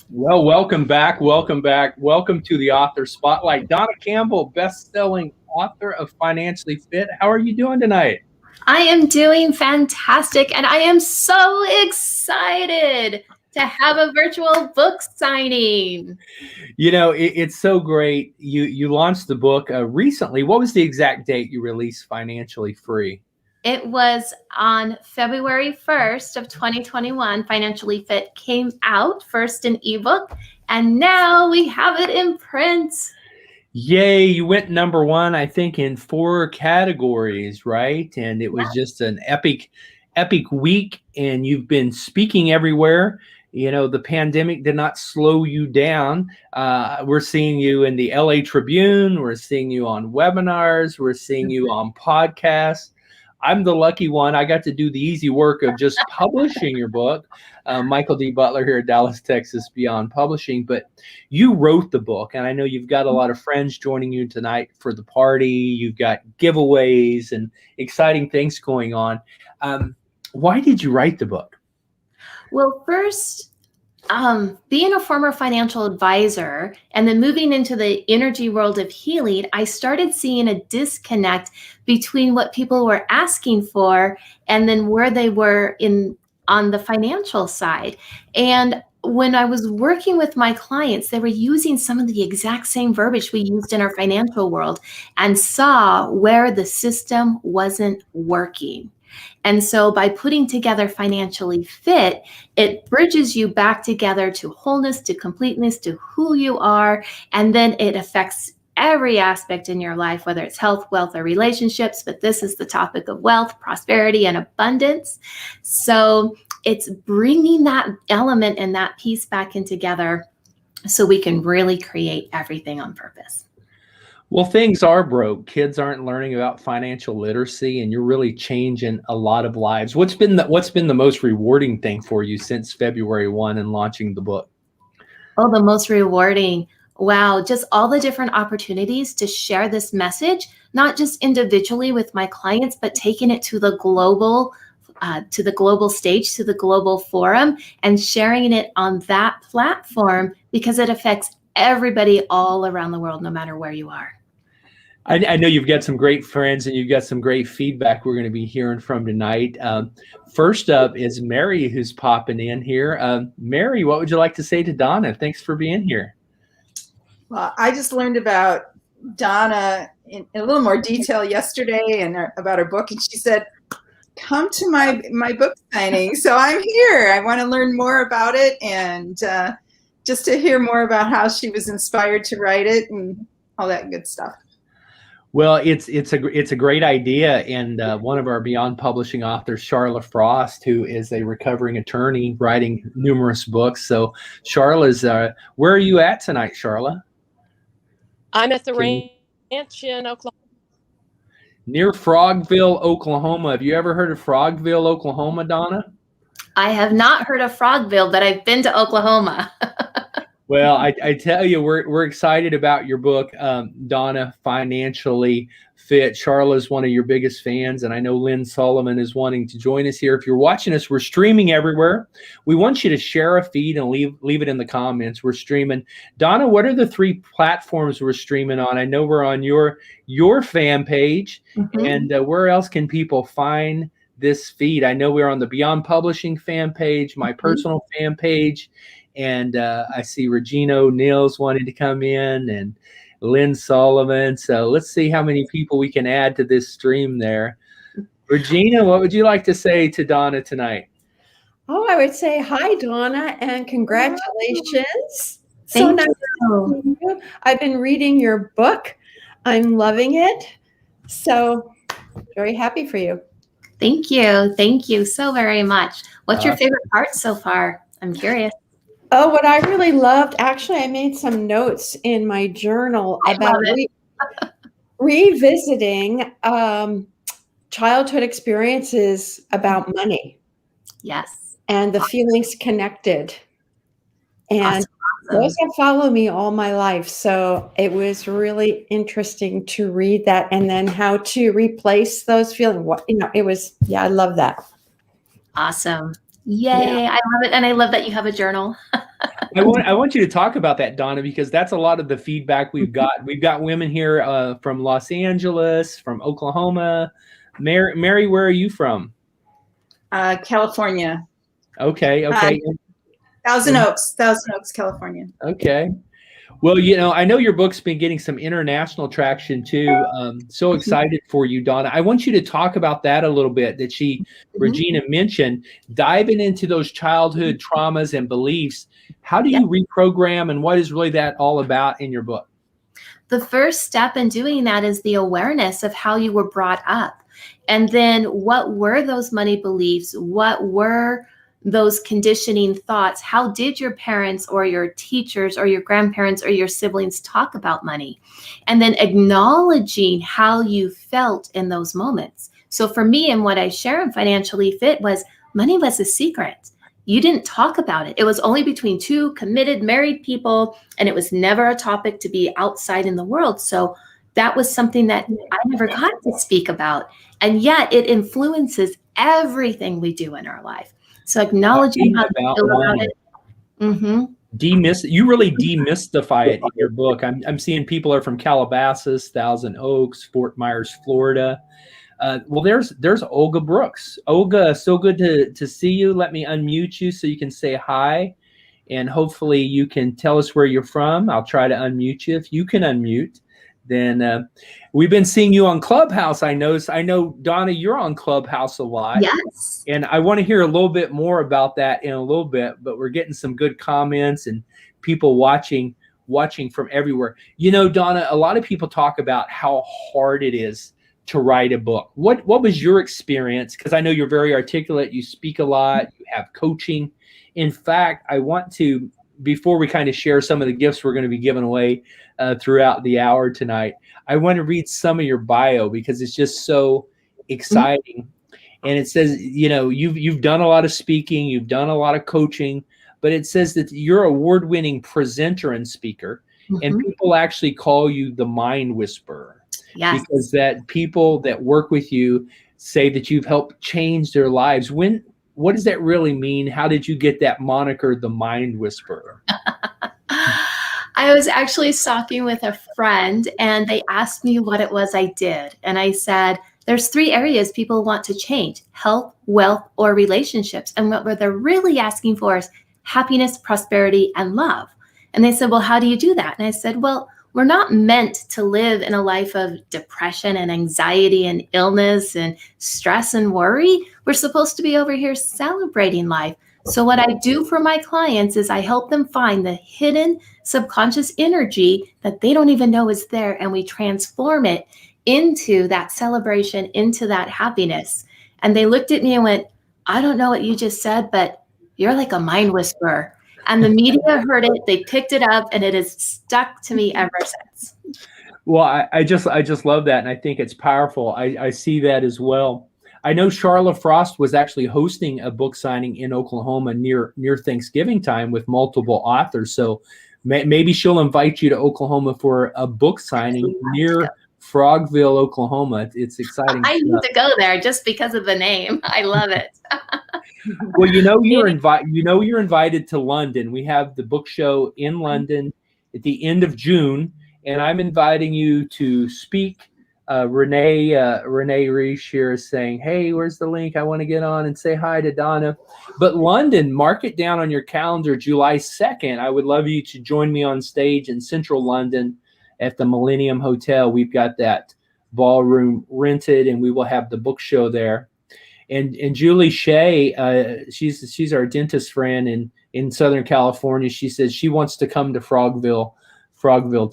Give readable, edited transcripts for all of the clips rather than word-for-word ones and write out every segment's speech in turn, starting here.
Well, welcome back. Welcome back. Welcome to the Author Spotlight. Dawna Campbell, best-selling author of Financially Fit. How are you doing tonight? I am doing fantastic, and I am so excited to have a virtual book signing. You know, it's so great. You launched the book recently. What was the exact date you released Financially Free? It was on February 1st of 2021. Financially Fit came out first in ebook, and now we have it in print. Yay, you went number one, I think, in 4 categories, right? And it was just an epic week, and you've been speaking everywhere. You know, the pandemic did not slow you down. We're seeing you in the LA Tribune. We're seeing you on webinars. We're seeing you on podcasts. I'm the lucky one. I got to do the easy work of just publishing your book. Michael D. Butler here at Dallas, Texas, Beyond Publishing. But you wrote the book, and I know you've got a lot of friends joining you tonight for the party. You've got giveaways and exciting things going on. Why did you write the book? Well, first, being a former financial advisor and then moving into the energy world of healing, I started seeing a disconnect between what people were asking for and then where they were on the financial side. And when I was working with my clients, they were using some of the exact same verbiage we used in our financial world and saw where the system wasn't working. And so by putting together Financially Fit, it bridges you back together to wholeness, to completeness, to who you are. And then it affects every aspect in your life, whether it's health, wealth, or relationships. But this is the topic of wealth, prosperity, and abundance. So it's bringing that element and that piece back in together so we can really create everything on purpose. Well, things are broke. Kids aren't learning about financial literacy, and you're really changing a lot of lives. What's been the most rewarding thing for you since February 1 and launching the book? Oh, the most rewarding. Wow, just all the different opportunities to share this message, not just individually with my clients, but taking it to the global stage, to the global forum, and sharing it on that platform because it affects everybody all around the world, no matter where you are. I know you've got some great friends and you've got some great feedback we're going to be hearing from tonight. First up is Mary, who's popping in here. Mary, what would you like to say to Dawna? Thanks for being here. Well, I just learned about Dawna in a little more detail yesterday and about her book, and she said, come to my book signing. So I'm here. I want to learn more about it and just to hear more about how she was inspired to write it and all that good stuff. Well, it's a great idea, and one of our Beyond Publishing authors, Charla Frost, who is a recovering attorney writing numerous books. So, Charla's, where are you at tonight, Charla? I'm at the ranch in Oklahoma. Near Frogville, Oklahoma. Have you ever heard of Frogville, Oklahoma, Dawna? I have not heard of Frogville, but I've been to Oklahoma. Well, I tell you, we're excited about your book, Dawna, Financially Fit. Charla's one of your biggest fans, and I know Lynn Solomon is wanting to join us here. If you're watching us, we're streaming everywhere. We want you to share a feed and leave it in the comments. We're streaming. Dawna, what are the 3 platforms we're streaming on? I know we're on your fan page, and where else can people find this feed? I know we're on the Beyond Publishing fan page, my personal fan page. And I see Regina O'Neill's wanting to come in and Lynn Solomon. So let's see how many people we can add to this stream there. Regina, what would you like to say to Dawna tonight? Oh, I would say hi, Dawna, and congratulations. Thank nice to see you. I've been reading your book. I'm loving it. So very happy for you. Thank you. Thank you so very much. What's your favorite part so far? I'm curious. Oh, what I really loved, actually, I made some notes in my journal about revisiting childhood experiences about money. Yes. And the feelings connected. And those have followed me all my life. So it was really interesting to read that and then how to replace those feelings. I love that. Awesome. Yay. Yeah. I love it. And I love that you have a journal. I want you to talk about that, Dawna, because that's a lot of the feedback we've got. We've got women here from Los Angeles, from Oklahoma. Mary, where are you from? California. Okay. Thousand Oaks, California. Okay. Well, I know your book's been getting some international traction too. So excited for you, Dawna. I want you to talk about that a little bit that Regina mentioned, diving into those childhood traumas and beliefs. How do you reprogram, and what is really that all about in your book? The first step in doing that is the awareness of how you were brought up. And then what were those money beliefs? What were those conditioning thoughts? How did your parents or your teachers or your grandparents or your siblings talk about money? And then acknowledging how you felt in those moments. So for me, and what I share in Financially Fit was money was a secret. You didn't talk about it. It was only between two committed married people, and it was never a topic to be outside in the world. So that was something that I never got to speak about. And yet it influences everything we do in our life. So acknowledging how you feel about it. You really demystify it in your book. I'm seeing people are from Calabasas, Thousand Oaks, Fort Myers, Florida. Well, there's Olga Brooks. Olga, so good to see you. Let me unmute you so you can say hi, and hopefully you can tell us where you're from. I'll try to unmute you. If you can unmute, then we've been seeing you on Clubhouse. I know, Dawna, you're on Clubhouse a lot. Yes. And I want to hear a little bit more about that in a little bit, but we're getting some good comments and people watching from everywhere. Dawna, a lot of people talk about how hard it is to write a book. What was your experience? Because I know you're very articulate, you speak a lot, you have coaching. In fact, I want to, before we kind of share some of the gifts we're going to be giving away throughout the hour tonight, I want to read some of your bio because it's just so exciting. And it says, you've done a lot of speaking, you've done a lot of coaching, but it says that you're an award-winning presenter and speaker, and people actually call you the mind whisperer. Yes. Because that people that work with you say that you've helped change their lives. What does that really mean? How did you get that moniker, the mind whisperer? I was actually talking with a friend, and they asked me what it was I did. And I said, there's 3 areas people want to change: health, wealth, or relationships. And what they're really asking for is happiness, prosperity, and love. And they said, well, how do you do that? And I said, well, we're not meant to live in a life of depression and anxiety and illness and stress and worry. We're supposed to be over here celebrating life. So what I do for my clients is I help them find the hidden subconscious energy that they don't even know is there, and we transform it into that celebration, into that happiness. And they looked at me and went, I don't know what you just said, but you're like a mind whisperer. And the media heard it, they picked it up, and it has stuck to me ever since. Well, I just love that, and I think it's powerful. I see that as well. I know Charla Frost was actually hosting a book signing in Oklahoma near Thanksgiving time with multiple authors. So maybe she'll invite you to Oklahoma for a book signing near Frogville, Oklahoma. It's exciting. I need to go there just because of the name. I love it. Well, you're invited to London. We have the book show in London at the end of June, and I'm inviting you to speak. Renee Reese here is saying, hey, where's the link? I want to get on and say hi to Dawna. But London, mark it down on your calendar, July 2nd. I would love you to join me on stage in central London at the Millennium Hotel. We've got that ballroom rented, and we will have the book show there. And Julie Shea, she's our dentist friend in Southern California. She says she wants to come to Frogville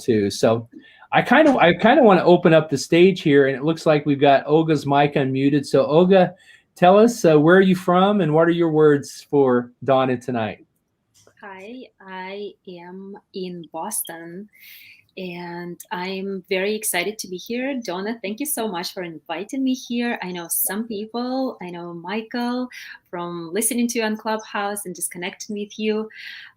too. So I kind of want to open up the stage here, and it looks like we've got Olga's mic unmuted. So Olga, tell us where are you from, and what are your words for Dawna tonight? Hi, I am in Boston, and I'm very excited to be here. Dawna, thank you so much for inviting me here. I know some people, I know Michael from listening to you on Clubhouse and just connecting with you.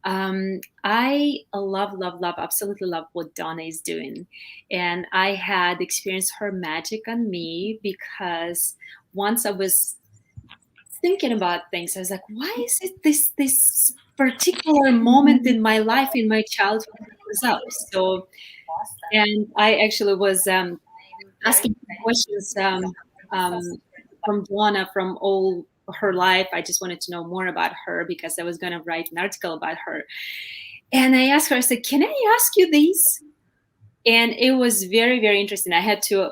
I love, absolutely love what Dawna is doing. And I had experienced her magic on me because once I was thinking about things. I was like, why is it this particular moment in my life, in my childhood, comes up? So, and I actually was asking questions from Dawna from all her life. I just wanted to know more about her because I was going to write an article about her. And I asked her, I said, can I ask you these? And it was very, very interesting. I had to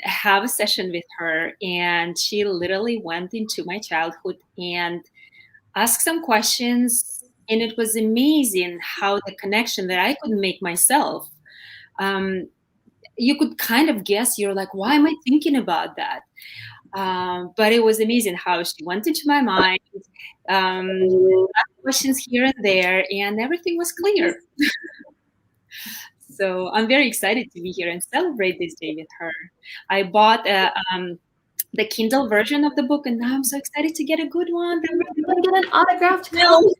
have a session with her, and she literally went into my childhood and asked some questions. And it was amazing how the connection that I could make myself, you could kind of guess, you're like, why am I thinking about that? But it was amazing how she went into my mind, asked questions here and there, and everything was clear. So I'm very excited to be here and celebrate this day with her. I bought the Kindle version of the book, and now I'm so excited to get a good one. You want to get an autographed copy?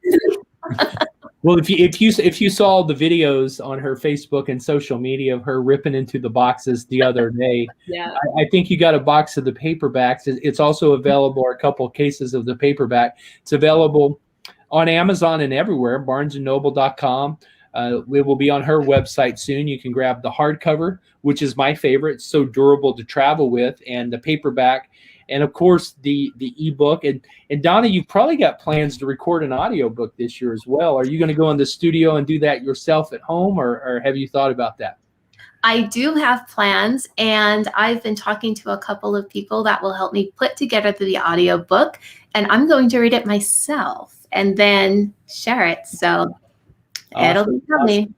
Well, if you saw the videos on her Facebook and social media of her ripping into the boxes the other day, Yeah, I think you got a box of the paperbacks. It's also available, or a couple of cases of the paperback. It's available on Amazon and everywhere, barnesandnoble.com. It will be on her website soon. You can grab the hardcover, which is my favorite. It's so durable to travel with, and the paperback, and of course the ebook. And Dawna, you've probably got plans to record an audiobook this year as well. Are you going to go in the studio and do that yourself at home, or have you thought about that? I do have plans, and I've been talking to a couple of people that will help me put together the audiobook, and I'm going to read it myself and then share it. So it'll be funny.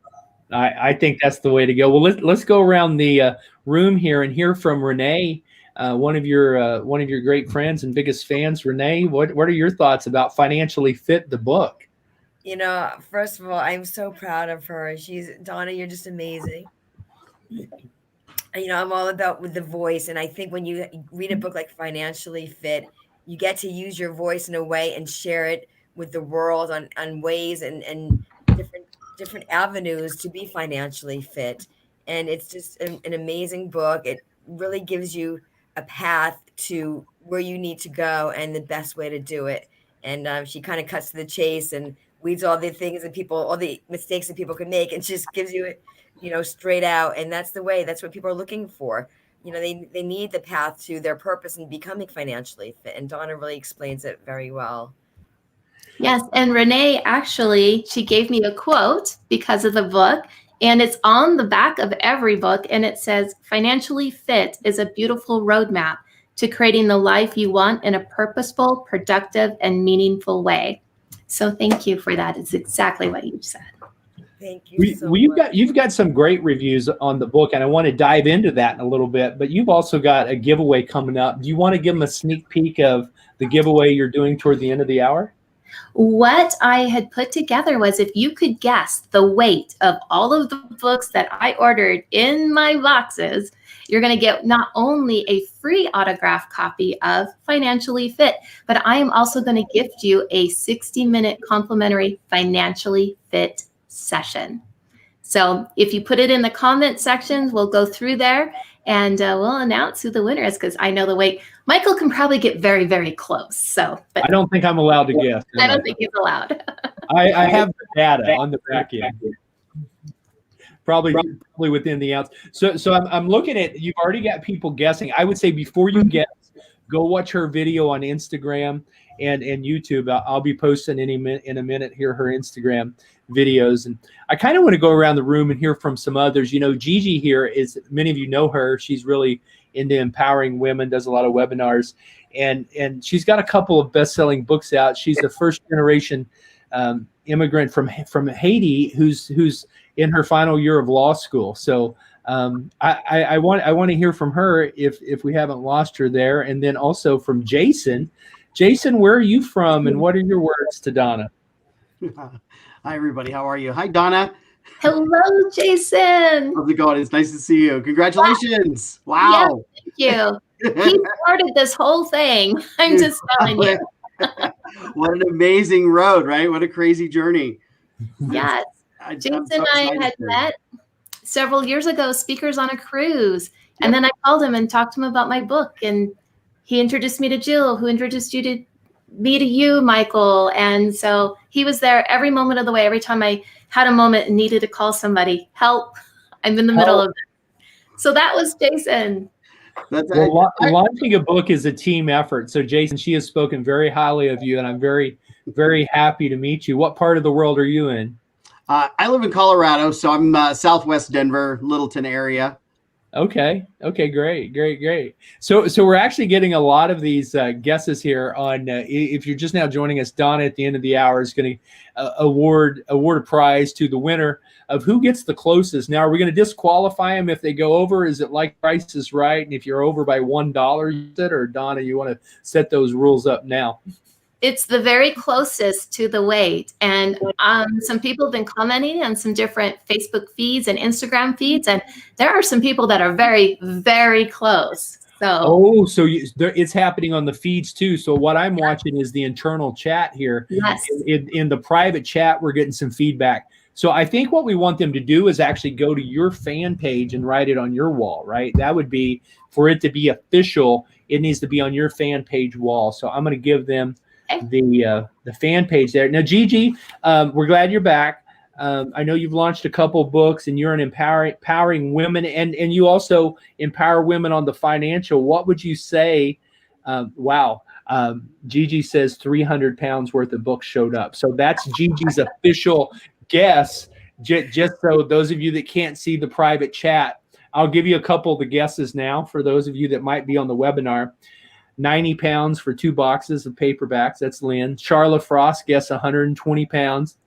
I think that's the way to go. Well, let's go around the room here and hear from Renee, one of your great friends and biggest fans. Renee, what are your thoughts about Financially Fit, the book? You know, first of all, I'm so proud of her. Dawna, you're just amazing. You know, I'm all about with the voice, and I think when you read a book like Financially Fit, you get to use your voice in a way and share it with the world on ways and different avenues to be financially fit. And it's just an amazing book. It really gives you a path to where you need to go and the best way to do it. And she kind of cuts to the chase and weeds all the things that all the mistakes that people can make, and just gives you it, you know, straight out. And that's what people are looking for. You know, they need the path to their purpose and becoming financially fit. And Dawna really explains it very well. Yes, and Renee, actually, she gave me a quote because of the book, and it's on the back of every book, and it says, Financially Fit is a beautiful roadmap to creating the life you want in a purposeful, productive, and meaningful way. So thank you for that. It's exactly what you said. Thank you so much. much. You've got some great reviews on the book, and I want to dive into that in a little bit, but you've also got a giveaway coming up. Do you want to give them a sneak peek of the giveaway you're doing toward the end of the hour? What I had put together was, if you could guess the weight of all of the books that I ordered in my boxes, you're going to get not only a free autographed copy of Financially Fit, but I am also going to gift you a 60-minute complimentary Financially Fit session. So if you put it in the comment sections, we'll go through there and we'll announce who the winner is, because I know the weight. Michael can probably get very, very close. So, but I don't think I'm allowed to guess. I don't think he's allowed. I have the data on the back end. Probably within the ounce. So I'm looking at, you've already got people guessing. I would say before you guess, go watch her video on Instagram and YouTube. I'll be posting in a minute here her Instagram videos. And I kind of want to go around the room and hear from some others. You know, Gigi here is, many of you know her. She's really into empowering women, does a lot of webinars, and she's got a couple of best-selling books out. She's a first-generation immigrant from Haiti who's in her final year of law school. So I want to hear from her if we haven't lost her there, and then also from Jason. Jason, where are you from, and what are your words to Dawna? Hi, everybody. How are you? Hi, Dawna. Hello, Jason. How's it going? It's nice to see you. Congratulations. Wow. Yeah, thank you. He started this whole thing. I'm just telling you. What an amazing road, right? What a crazy journey. Yes. Jason and I had met several years ago, speakers on a cruise. And then I called him and talked to him about my book. And he introduced me to Jill, who introduced you to me to you, Michael. And so he was there every moment of the way. Every time I had a moment and needed to call somebody, help, I'm in the middle of it. So that was Jason. Well, launching a book is a team effort. So Jason, she has spoken very highly of you, and I'm very, very happy to meet you. What part of the world are you in? I live in Colorado, so I'm Southwest Denver, Littleton area. Okay, great. So we're actually getting a lot of these guesses here on. If you're just now joining us, Dawna at the end of the hour is going to award a prize to the winner of who gets the closest. Now, are we going to disqualify them if they go over? Is it like Price is Right? And if you're over by $1, or Dawna, you want to set those rules up now? It's the very closest to the weight. And some people have been commenting on some different Facebook feeds and Instagram feeds. And there are some people that are very, very close. So, it's happening on the feeds too. So what I'm watching is the internal chat here. Yes. In the private chat, we're getting some feedback. So I think what we want them to do is actually go to your fan page and write it on your wall, right? That would be, for it to be official, it needs to be on your fan page wall. So I'm going to give them the fan page there. Now, Gigi, we're glad you're back. I know you've launched a couple books, and you're an empowering women, and you also empower women on the financial. What would you say? Gigi says 300 pounds worth of books showed up. So that's Gigi's official guess. Just so those of you that can't see the private chat, I'll give you a couple of the guesses now for those of you that might be on the webinar. 90 pounds for 2 boxes of paperbacks. That's Lynn. Charla Frost guess 120 pounds.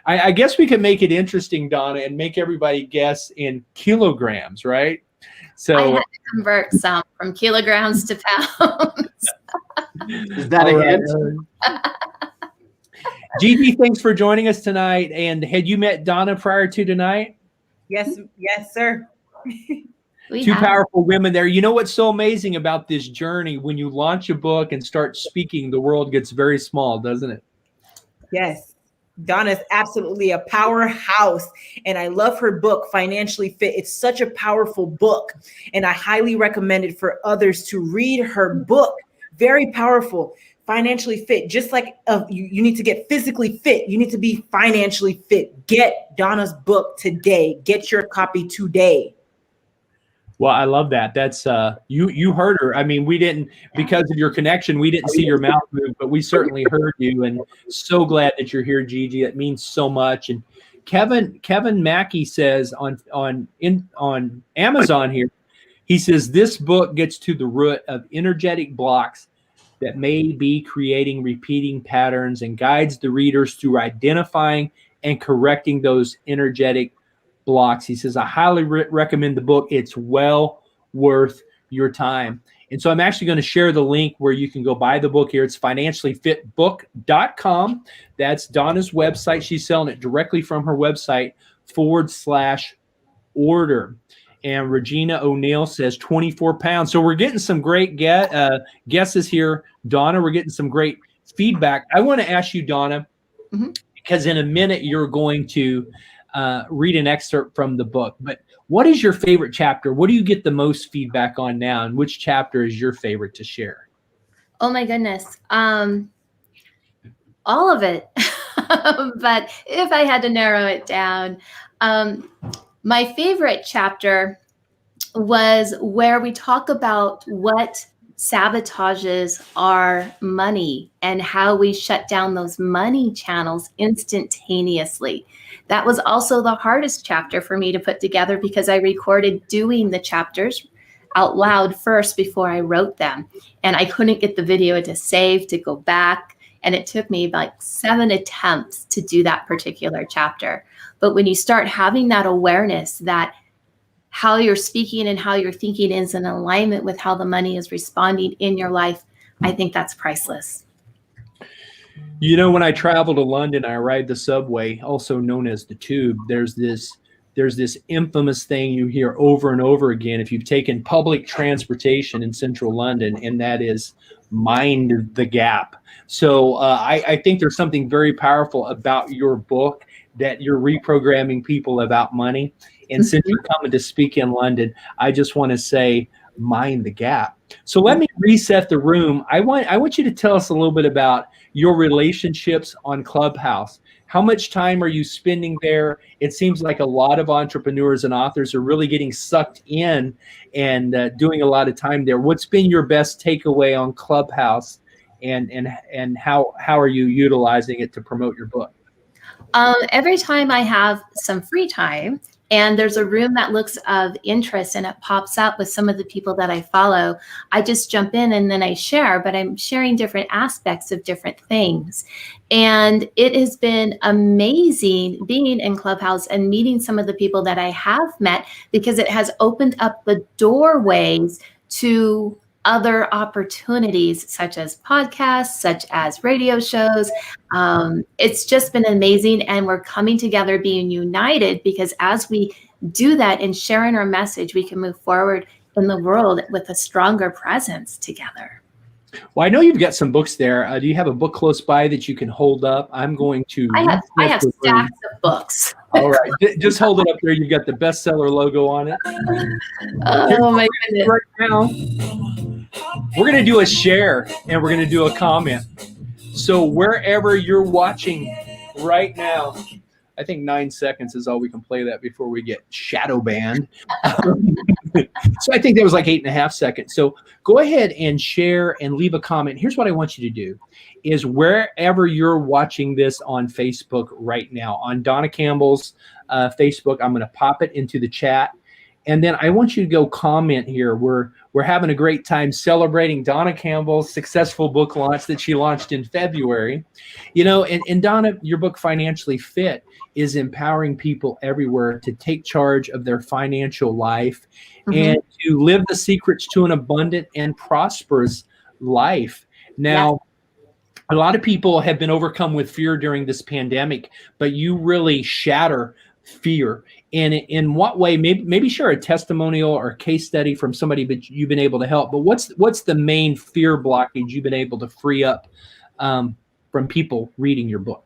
I guess we could make it interesting, Dawna, and make everybody guess in kilograms, right? So I had to convert some from kilograms to pounds. Is that a hint? Gigi, thanks for joining us tonight. And had you met Dawna prior to tonight? Yes, sir. Two powerful women there. You know what's so amazing about this journey? When you launch a book and start speaking, the world gets very small, doesn't it? Yes. Dawna is absolutely a powerhouse. And I love her book, Financially Fit. It's such a powerful book. And I highly recommend it for others to read her book. Very powerful. Financially Fit. Just like you need to get physically fit, you need to be financially fit. Get Dawna's book today. Get your copy today. Well, I love that. That's you heard her. I mean, we didn't, because of your connection, we didn't see your mouth move, but we certainly heard you, and so glad that you're here, Gigi. It means so much. And Kevin Mackey says on Amazon here, he says this book gets to the root of energetic blocks that may be creating repeating patterns and guides the readers through identifying and correcting those energetic blocks. He says, I highly recommend the book. It's well worth your time. And so I'm actually going to share the link where you can go buy the book here. It's financiallyfitbook.com. That's Dawna's website. She's selling it directly from her website /order. And Regina O'Neill says 24 pounds. So we're getting some great guesses here, Dawna. We're getting some great feedback. I want to ask you, Dawna, because in a minute you're going to read an excerpt from the book. But what is your favorite chapter? What do you get the most feedback on now? And which chapter is your favorite to share? Oh my goodness. All of it. But if I had to narrow it down, my favorite chapter was where we talk about what sabotages our money and how we shut down those money channels instantaneously. That was also the hardest chapter for me to put together because I recorded doing the chapters out loud first before I wrote them. And I couldn't get the video to save, to go back. And it took me like 7 attempts to do that particular chapter. But when you start having that awareness that how you're speaking and how you're thinking is in alignment with how the money is responding in your life, I think that's priceless. You know, when I travel to London, I ride the subway, also known as the tube. There's this infamous thing you hear over and over again if you've taken public transportation in central London, and that is mind the gap. So I think there's something very powerful about your book, that you're reprogramming people about money. And since you're coming to speak in London, I just want to say, mind the gap. So let me reset the room. I want you to tell us a little bit about your relationships on Clubhouse. How much time are you spending there? It seems like a lot of entrepreneurs and authors are really getting sucked in and doing a lot of time there. What's been your best takeaway on Clubhouse, and how are you utilizing it to promote your book? Every time I have some free time and there's a room that looks of interest and it pops up with some of the people that I follow, I just jump in and then I share, but I'm sharing different aspects of different things. And it has been amazing being in Clubhouse and meeting some of the people that I have met, because it has opened up the doorways to other opportunities, such as podcasts, such as radio shows. It's just been amazing, and we're coming together, being united, because as we do that and sharing our message, we can move forward in the world with a stronger presence together. Well, I know you've got some books there. Do you have a book close by that you can hold up? I'm going to. I have stacks of books. All right, just hold it up there. You've got the bestseller logo on it. Oh my goodness! Right now, we're going to do a share and we're going to do a comment. So wherever you're watching right now, I think 9 seconds is all we can play that before we get shadow banned. So I think that was like 8.5 seconds. So go ahead and share and leave a comment. Here's what I want you to do is wherever you're watching this on Facebook right now, on Dawna Campbell's Facebook, I'm going to pop it into the chat. And then I want you to go comment here. We're having a great time celebrating Dawna Campbell's successful book launch that she launched in February. You know, and Dawna, your book Financially Fit is empowering people everywhere to take charge of their financial life and to live the secrets to an abundant and prosperous life. Now, a lot of people have been overcome with fear during this pandemic, but you really shatter fear. And in what way? Maybe share a testimonial or a case study from somebody that you've been able to help. But what's the main fear blockage you've been able to free up from people reading your book?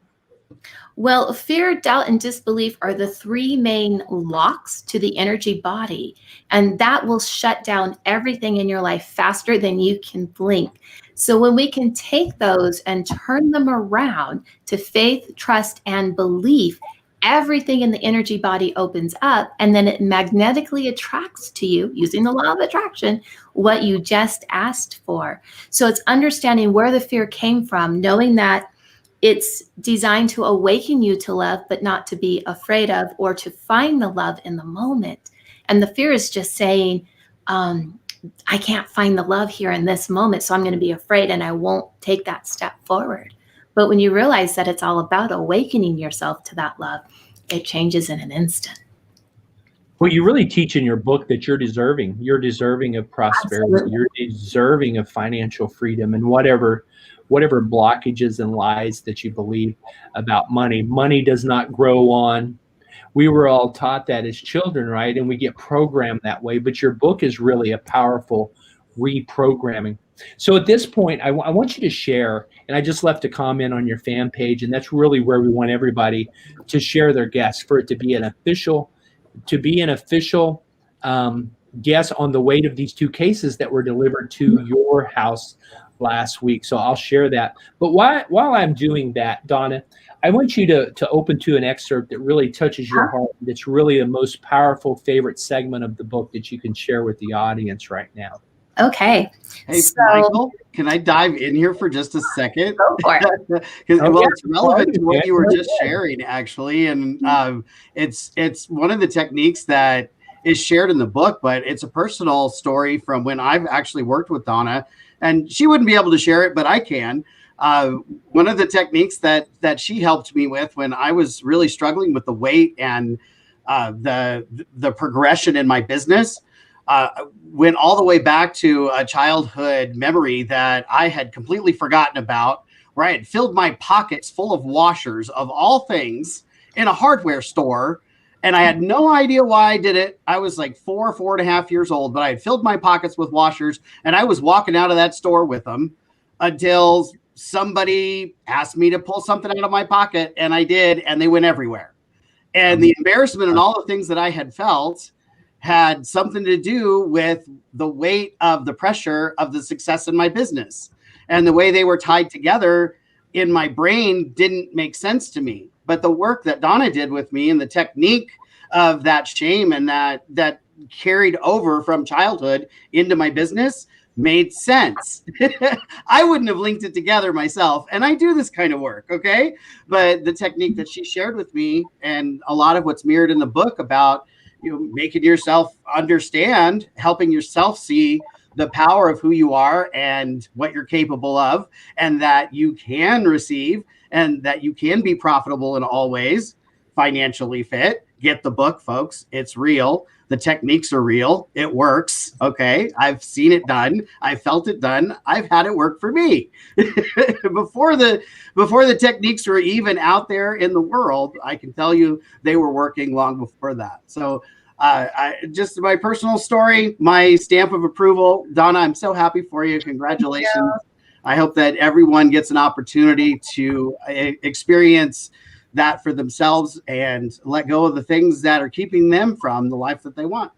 Well, fear, doubt, and disbelief are the three main locks to the energy body, and that will shut down everything in your life faster than you can blink. So when we can take those and turn them around to faith, trust, and belief, everything in the energy body opens up, and then it magnetically attracts to you, using the law of attraction, what you just asked for. So it's understanding where the fear came from, knowing that it's designed to awaken you to love, but not to be afraid of or to find the love in the moment. And the fear is just saying, I can't find the love here in this moment, so I'm going to be afraid and I won't take that step forward. But when you realize that it's all about awakening yourself to that love, it changes in an instant. Well, you really teach in your book that you're deserving. You're deserving of prosperity. Absolutely. You're deserving of financial freedom, and whatever blockages and lies that you believe about money. Money does not grow on. We were all taught that as children, right? And we get programmed that way. But your book is really a powerful reprogramming. So at this point, I want you to share, and I just left a comment on your fan page, and that's really where we want everybody to share their guests, for it to be an official guess on the weight of these two cases that were delivered to your house last week. So I'll share that. But while I'm doing that, Dawna, I want you to open to an excerpt that really touches your heart. That's really the most powerful favorite segment of the book that you can share with the audience right now. Okay. Hey, so, Michael, can I dive in here for just a second? Go for it. It's relevant to what you were just sharing, actually. And it's one of the techniques that is shared in the book, but it's a personal story from when I've actually worked with Dawna, and she wouldn't be able to share it, but I can. One of the techniques that she helped me with when I was really struggling with the weight and the progression in my business, went all the way back to a childhood memory that I had completely forgotten about, where I had filled my pockets full of washers of all things in a hardware store. And I had no idea why I did it. I was like 4.5 years old, but I had filled my pockets with washers, and I was walking out of that store with them until somebody asked me to pull something out of my pocket, and I did, and they went everywhere. And the embarrassment and all the things that I had felt had something to do with the weight of the pressure of the success in my business. And the way they were tied together in my brain didn't make sense to me. But the work that Dawna did with me and the technique of that shame and that carried over from childhood into my business made sense. I wouldn't have linked it together myself. And I do this kind of work, okay? But the technique that she shared with me and a lot of what's mirrored in the book about, you know, making yourself understand, helping yourself see the power of who you are and what you're capable of, and that you can receive and that you can be profitable in all ways, financially fit. Get the book, folks. It's real. The techniques are real. It works. Okay. I've seen it done. I felt it done. I've had it work for me. Before the techniques were even out there in the world, I can tell you they were working long before that. So just my personal story, my stamp of approval. Dawna, I'm so happy for you. Congratulations. I hope that everyone gets an opportunity to experience that for themselves and let go of the things that are keeping them from the life that they want.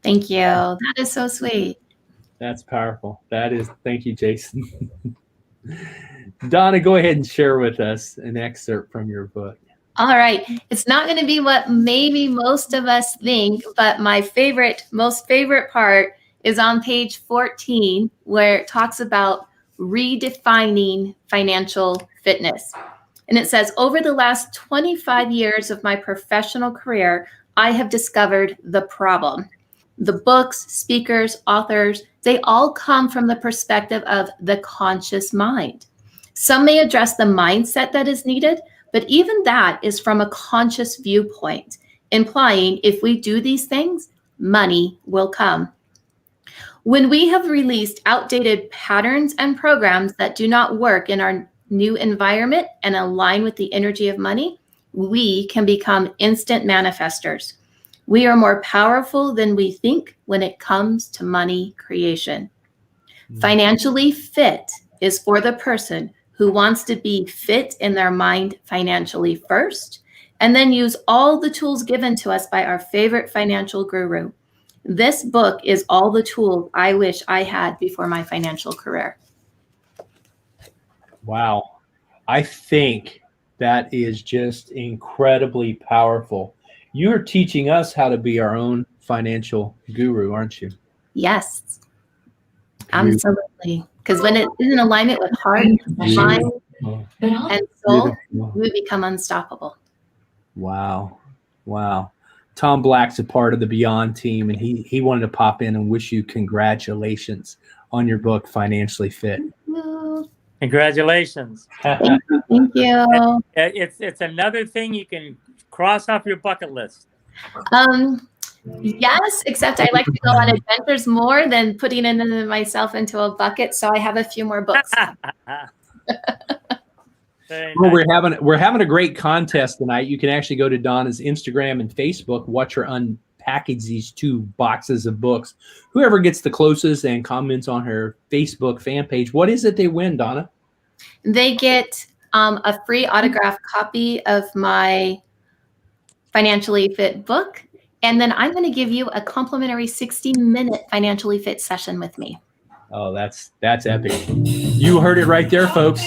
Thank you. That is so sweet. That's powerful. That is. Thank you, Jason. Dawna, go ahead and share with us an excerpt from your book. All right. It's not going to be what maybe most of us think, but my most favorite part is on page 14, where it talks about redefining financial fitness. And it says, over the last 25 years of my professional career, I have discovered the problem. The books, speakers, authors, they all come from the perspective of the conscious mind. Some may address the mindset that is needed, but even that is from a conscious viewpoint, implying if we do these things, money will come. When we have released outdated patterns and programs that do not work in our new environment and align with the energy of money, we can become instant manifestors. We are more powerful than we think when it comes to money creation. Financially fit is for the person who wants to be fit in their mind financially first, and then use all the tools given to us by our favorite financial guru. This book is all the tools I wish I had before my financial career. Wow. I think that is just incredibly powerful. You're teaching us how to be our own financial guru, aren't you? Yes, absolutely. Because when it is in alignment with heart, mind, and soul, we become unstoppable. Wow. Wow. Tom Black's a part of the Beyond team, and he wanted to pop in and wish you congratulations on your book, Financially Fit. Congratulations. Thank you. It's another thing you can cross off your bucket list. Yes, except I like to go on adventures more than putting myself into a bucket. So I have a few more books. Well, we're having a great contest tonight. You can actually go to Dawna's Instagram and Facebook, watch her unpackage these 2 boxes of books. Whoever gets the closest and comments on her Facebook fan page, what is it they win, Dawna? They get a free autographed copy of my Financially Fit book. And then I'm going to give you a complimentary 60-minute Financially Fit session with me. Oh, that's epic. You heard it right there, folks.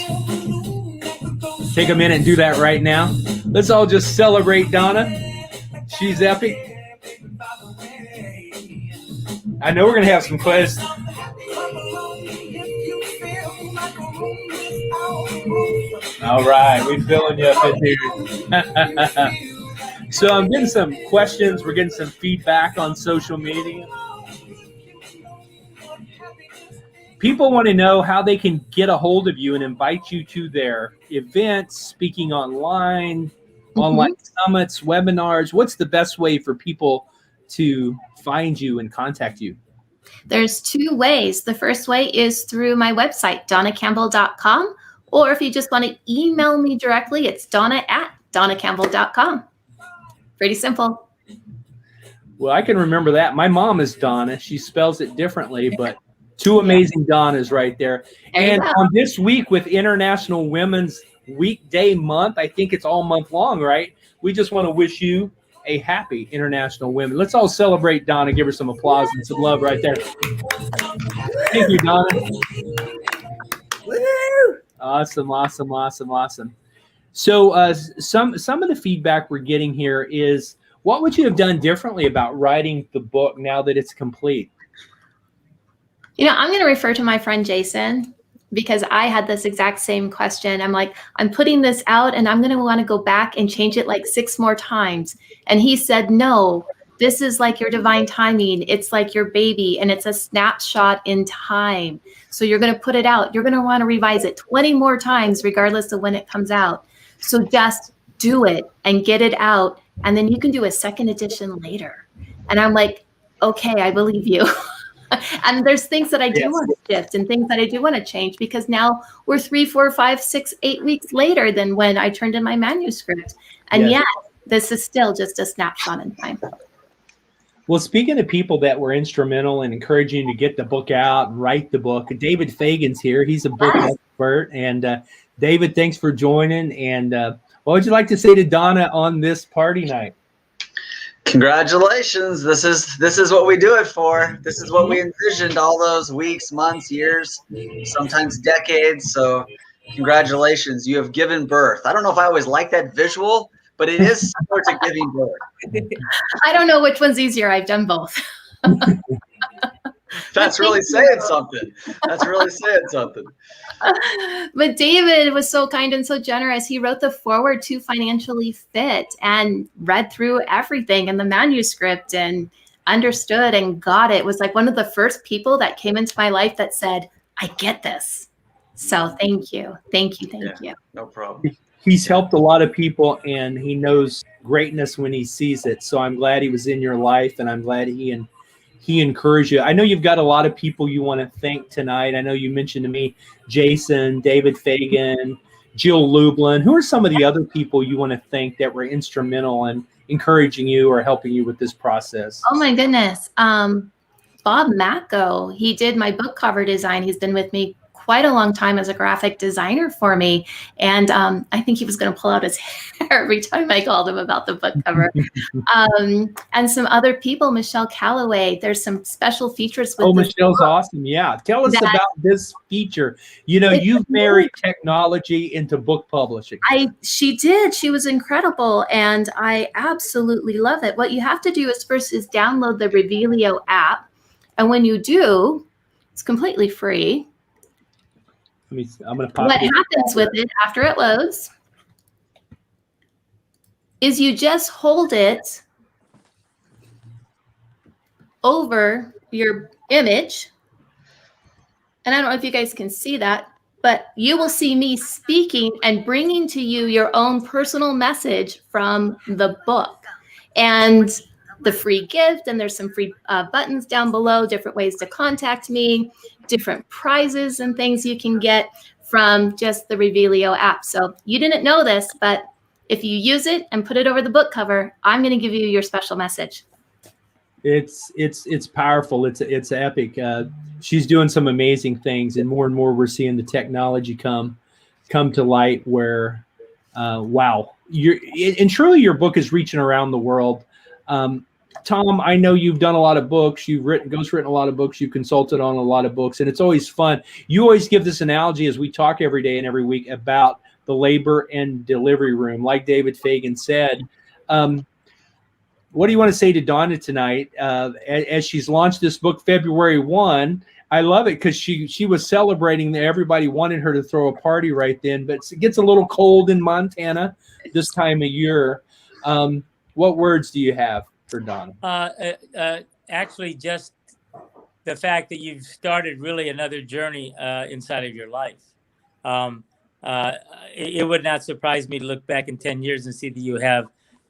Take a minute and do that right now. Let's all just celebrate Dawna. She's epic. I know we're going to have some questions. All right, we're filling you up in here. So I'm getting some questions. We're getting some feedback on social media. People want to know how they can get a hold of you and invite you to their events, speaking online, online summits, webinars. What's the best way for people to find you and contact you? There's 2 ways. The first way is through my website, DawnaCampbell.com. Or if you just want to email me directly, it's Dawna@DawnaCampbell.com. Pretty simple. Well, I can remember that. My mom is Dawna. She spells it differently, but 2 amazing Dawnas right there. And on this week with International Women's Weekday Month, I think it's all month long, right? We just want to wish you a happy International Women. Let's all celebrate Dawna. Give her some applause and some love right there. Thank you, Dawna. Woo! Awesome, awesome, awesome, awesome. So some of the feedback we're getting here is, what would you have done differently about writing the book now that it's complete? You know, I'm going to refer to my friend Jason, because I had this exact same question. I'm like, I'm putting this out and I'm going to want to go back and change it like 6 more times. And he said, no, this is like your divine timing. It's like your baby, and it's a snapshot in time. So you're going to put it out. You're going to want to revise it 20 more times, regardless of when it comes out. So just do it and get it out. And then you can do a second edition later. And I'm like, okay, I believe you. And there's things that I do want to shift and things that I do want to change, because now we're 3, 4, 5, 6, 8 weeks later than when I turned in my manuscript. And yet this is still just a snapshot in time. Well, speaking of people that were instrumental in encouraging you to get the book out and write the book, David Fagan's here. He's a book expert. And David, thanks for joining. And what would you like to say to Dawna on this party night? Congratulations. This is what we do it for. This is what we envisioned all those weeks, months, years, sometimes decades. So congratulations. You have given birth. I don't know if I always like that visual, but it is similar to giving birth. I don't know which one's easier. I've done both. That's really saying something. That's really saying something. But David was so kind and so generous. He wrote the foreword to Financially Fit and read through everything in the manuscript and understood and got it. It was like one of the first people that came into my life that said, I get this. So thank you. Thank you. Thank you. No problem. He's helped a lot of people, and he knows greatness when he sees it. So I'm glad he was in your life, and I'm glad he encouraged you. I know you've got a lot of people you want to thank tonight. I know you mentioned to me Jason, David Fagan, Jill Lublin. Who are some of the other people you want to thank that were instrumental in encouraging you or helping you with this process? Oh my goodness. Bob Macco, he did my book cover design. He's been with me quite a long time as a graphic designer for me. And I think he was going to pull out his hair every time I called him about the book cover. And some other people, Michelle Calloway, there's some special features with Michelle's awesome. Yeah. Tell us about this feature. You know, you've married technology into book publishing. She did. She was incredible. And I absolutely love it. What you have to do is first is download the Revelio app. And when you do, it's completely free. I'm going to pop what happens with it after it loads is you just hold it over your image. And I don't know if you guys can see that, but you will see me speaking and bringing to you your own personal message from the book. And the free gift, and there's some free buttons down below, different ways to contact me, different prizes and things you can get from just the Revelio app. So you didn't know this, but if you use it and put it over the book cover, I'm going to give you your special message. It's powerful. It's epic. She's doing some amazing things, and more we're seeing the technology come to light where, wow. And truly your book is reaching around the world. Tom, I know you've done a lot of books. You've written a lot of books. You've consulted on a lot of books, and it's always fun. You always give this analogy as we talk every day and every week about the labor and delivery room. Like David Fagan said, what do you want to say to Dawna tonight as she's launched this book February 1? I love it because she was celebrating that everybody wanted her to throw a party right then, but it gets a little cold in Montana this time of year. What words do you have for Dawna? Actually, just the fact that you've started really another journey inside of your life. It would not surprise me to look back in 10 years and see that you have,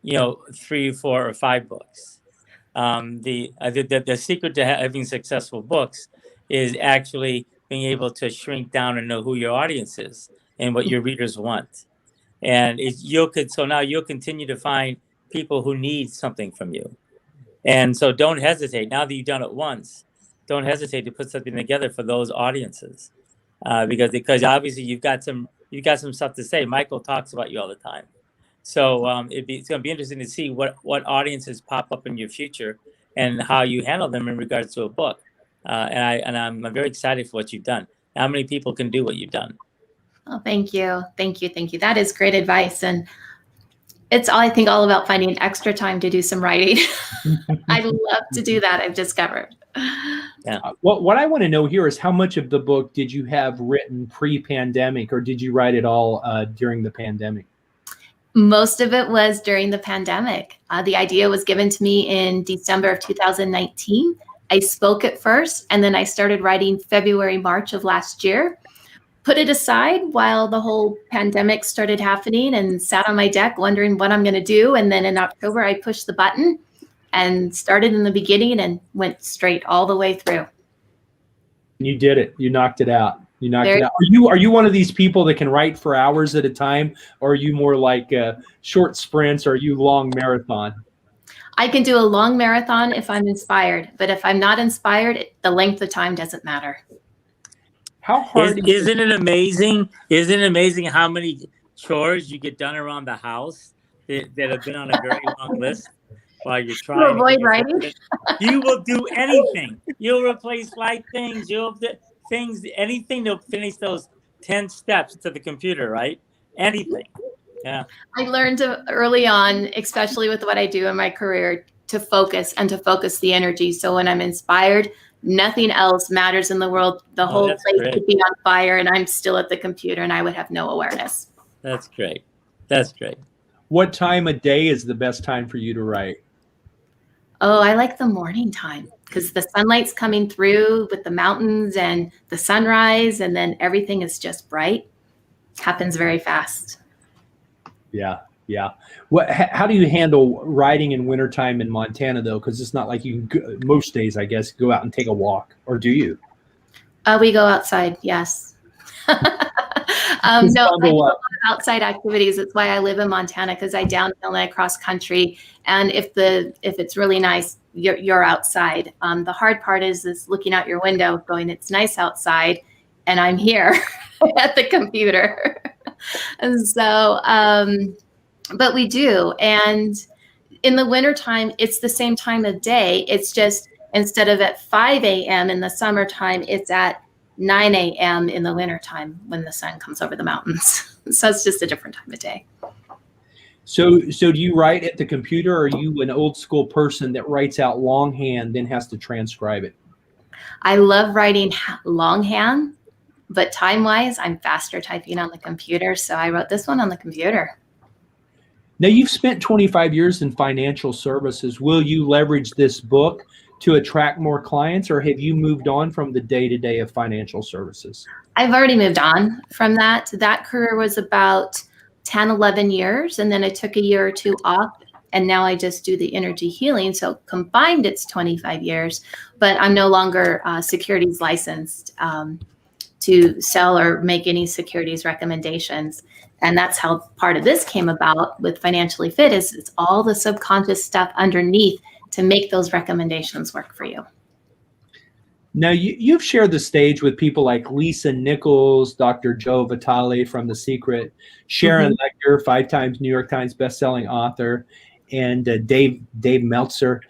3, 4, or 5 books. The secret to having successful books is actually being able to shrink down and know who your audience is and what your readers want. And now you'll continue to find people who need something from you. And so don't hesitate. Now that you've done it once, don't hesitate to put something together for those audiences. Because obviously you've got some stuff to say. Michael talks about you all the time. So it's going to be interesting to see what audiences pop up in your future and how you handle them in regards to a book. And I'm very excited for what you've done. How many people can do what you've done? Oh, thank you. Thank you. Thank you. That is great advice. And it's all, I think, all about finding extra time to do some writing. I love to do that, I've discovered. Yeah. Well, what I want to know here is how much of the book did you have written pre-pandemic, or did you write it all during the pandemic? Most of it was during the pandemic. The idea was given to me in December of 2019. I spoke at first, and then I started writing February, March of last year. Put it aside while the whole pandemic started happening and sat on my deck wondering what I'm going to do. And then in October, I pushed the button and started in the beginning and went straight all the way through. You did it. You knocked it out. You knocked it out. Are you one of these people that can write for hours at a time, or are you more like short sprints, or are you long marathon? I can do a long marathon if I'm inspired, but if I'm not inspired, the length of time doesn't matter. How hard isn't it amazing? Isn't it amazing how many chores you get done around the house that have been on a very long list while you're trying to avoid writing? You will do anything. You'll replace light things. You'll do things, anything to finish those 10 steps to the computer, right? Anything. Yeah. I learned early on, especially with what I do in my career, to focus and to focus the energy. So when I'm inspired, nothing else matters in the world. The whole place could be on fire and I'm still at the computer and I would have no awareness. That's great. That's great. What time of day is the best time for you to write? Oh, I like the morning time because the sunlight's coming through with the mountains and the sunrise, and then everything is just bright. Happens very fast. Yeah. Yeah. How do you handle riding in wintertime in Montana, though? Because it's not like you can most days, I guess, go out and take a walk. Or do you? We go outside, yes. No, I do a lot of outside activities. That's why I live in Montana, because I downhill and I cross country. And if it's really nice, you're outside. The hard part is looking out your window going, it's nice outside, and I'm here at the computer. And so, but we do. And in the wintertime, it's the same time of day. It's just instead of at 5 a.m. in the summertime, it's at 9 a.m. in the wintertime when the sun comes over the mountains. So it's just a different time of day. So do you write at the computer, or are you an old school person that writes out longhand, then has to transcribe it? I love writing longhand, but time-wise, I'm faster typing on the computer. So I wrote this one on the computer. Now, you've spent 25 years in financial services. Will you leverage this book to attract more clients, or have you moved on from the day-to-day of financial services? I've already moved on from that. That career was about 10, 11 years, and then I took a year or two off, and now I just do the energy healing. So combined, it's 25 years, but I'm no longer securities licensed to sell or make any securities recommendations. And that's how part of this came about with Financially Fit, is it's all the subconscious stuff underneath to make those recommendations work for you. Now, you've shared the stage with people like Lisa Nichols, Dr. Joe Vitale from The Secret, Sharon Lecter, 5 times New York Times bestselling author, and Dave Meltzer.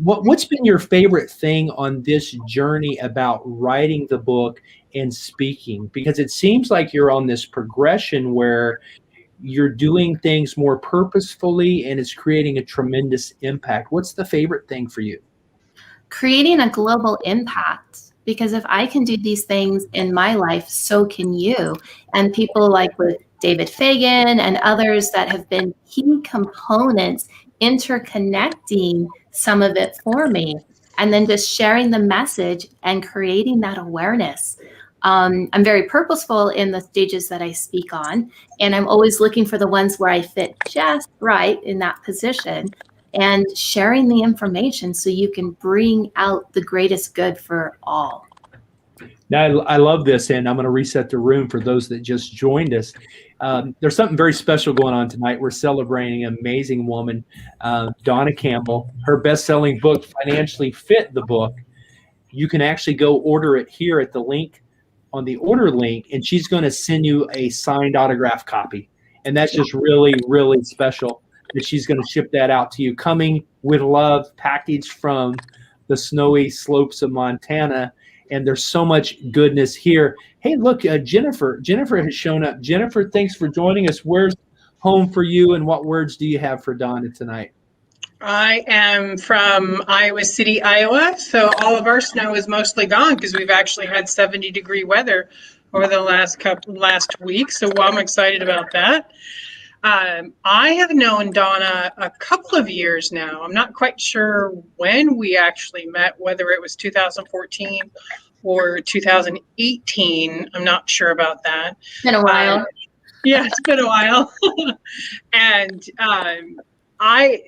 What's been your favorite thing on this journey about writing the book and speaking? Because it seems like you're on this progression where you're doing things more purposefully and it's creating a tremendous impact. What's the favorite thing for you? Creating a global impact, because if I can do these things in my life, so can you. And people like with David Fagan and others that have been key components interconnecting some of it for me, and then just sharing the message and creating that awareness. I'm very purposeful in the stages that I speak on, and I'm always looking for the ones where I fit just right in that position, and sharing the information so you can bring out the greatest good for all. Now, I love this, and I'm going to reset the room for those that just joined us. There's something very special going on tonight. We're celebrating an amazing woman, Dawna Campbell. Her best-selling book, Financially Fit, the book. You can actually go order it here at the link, on the order link, and she's going to send you a signed autograph copy. And that's just really, really special that she's going to ship that out to you. Coming with love, packaged from the snowy slopes of Montana. And there's so much goodness here. Hey, look, Jennifer. Jennifer has shown up. Jennifer, thanks for joining us. Where's home for you, and what words do you have for Dawna tonight? I am from Iowa City, Iowa, so all of our snow is mostly gone because we've actually had 70-degree weather over the last week. So I'm excited about that. I have known Dawna a couple of years now. I'm not quite sure when we actually met, whether it was 2014 or 2018. I'm not sure about that. It's been a while. Yeah, it's been a while. And I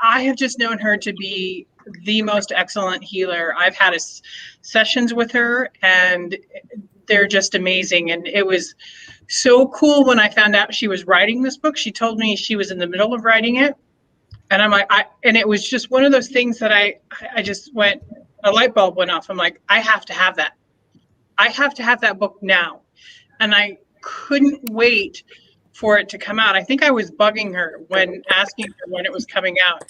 have just known her to be the most excellent healer. I've had sessions with her, and they're just amazing. And it was so cool when I found out she was writing this book. She told me she was in the middle of writing it. And I'm like, and it was just one of those things that I just went, a light bulb went off. I'm like, I have to have that. I have to have that book now. And I couldn't wait for it to come out. I think I was bugging her when asking her when it was coming out.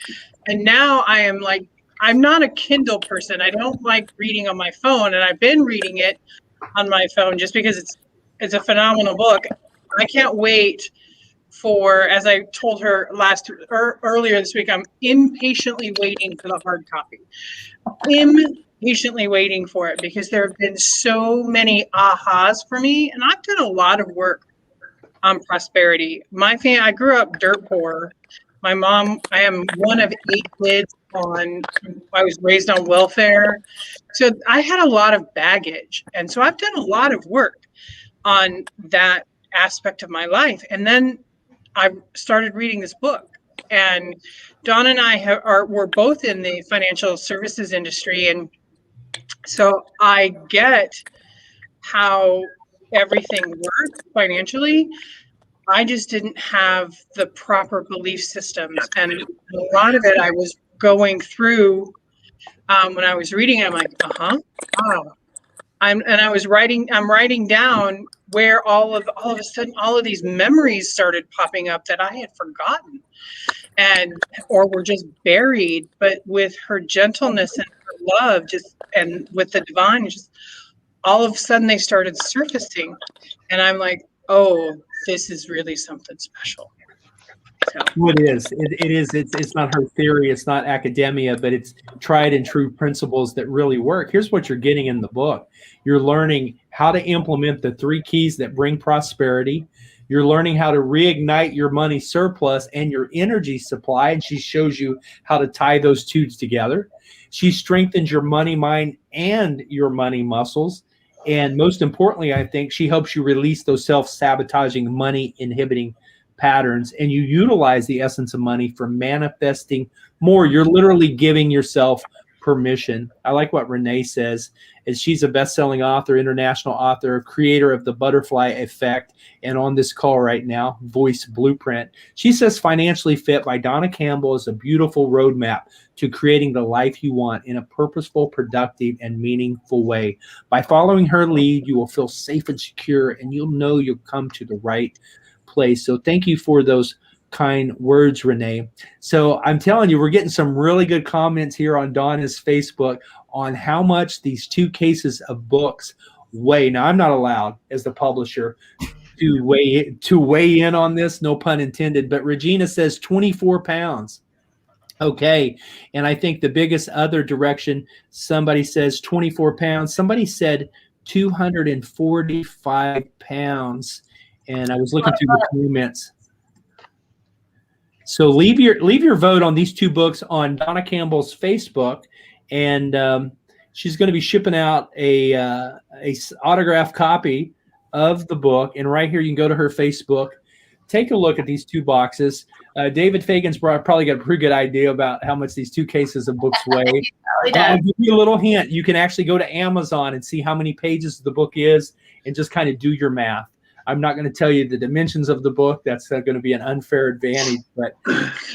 And now I am like, I'm not a Kindle person. I don't like reading on my phone. And I've been reading it on my phone just because it's a phenomenal book. I can't wait for, as I told her earlier this week, I'm impatiently waiting for the hard copy. Impatiently waiting for it because there have been so many ahas for me, and I've done a lot of work on prosperity. I grew up dirt poor. My mom, I am one of 8 kids I was raised on welfare. So I had a lot of baggage. And so I've done a lot of work on that aspect of my life. And then I started reading this book. And Dawna and I we're both in the financial services industry. And so I get how everything works financially. I just didn't have the proper belief systems. And a lot of it I was going through when I was reading it. I'm like, wow. I'm writing down where all of a sudden all of these memories started popping up that I had forgotten or were just buried, but with her gentleness and her love, and with the divine, just all of a sudden they started surfacing. And I'm like, oh, this is really something special. So. Well, it is. It is. It's not her theory. It's not academia, but it's tried and true principles that really work. Here's what you're getting in the book. You're learning how to implement the 3 keys that bring prosperity. You're learning how to reignite your money surplus and your energy supply, and she shows you how to tie those 2 together. She strengthens your money mind and your money muscles. And most importantly, I think she helps you release those self-sabotaging, money-inhibiting patterns, and you utilize the essence of money for manifesting more. You're literally giving yourself permission. I like what Renee says, is she's a best-selling author, international author, creator of the Butterfly Effect, and on this call right now, Voice Blueprint. She says Financially Fit by Dawna Campbell is a beautiful roadmap to creating the life you want in a purposeful, productive, and meaningful way. By following her lead, you will feel safe and secure, and you'll know you'll come to the right place. So thank you for those kind words, Renee. So I'm telling you, we're getting some really good comments here on Dawna's Facebook on how much these 2 cases of books weigh. Now, I'm not allowed as the publisher to weigh in on this, no pun intended, but Regina says 24 pounds. Okay. And I think the biggest other direction, somebody says 24 pounds. Somebody said 245 pounds. And I was looking through the comments. So leave your vote on these 2 books on Dawna Campbell's Facebook, and she's going to be shipping out a autographed copy of the book. And right here, you can go to her Facebook, take a look at these 2 boxes. David Fagan's probably got a pretty good idea about how much these 2 cases of books weigh. I'll give you a little hint. You can actually go to Amazon and see how many pages the book is, and just kind of do your math. I'm not going to tell you the dimensions of the book. That's going to be an unfair advantage. But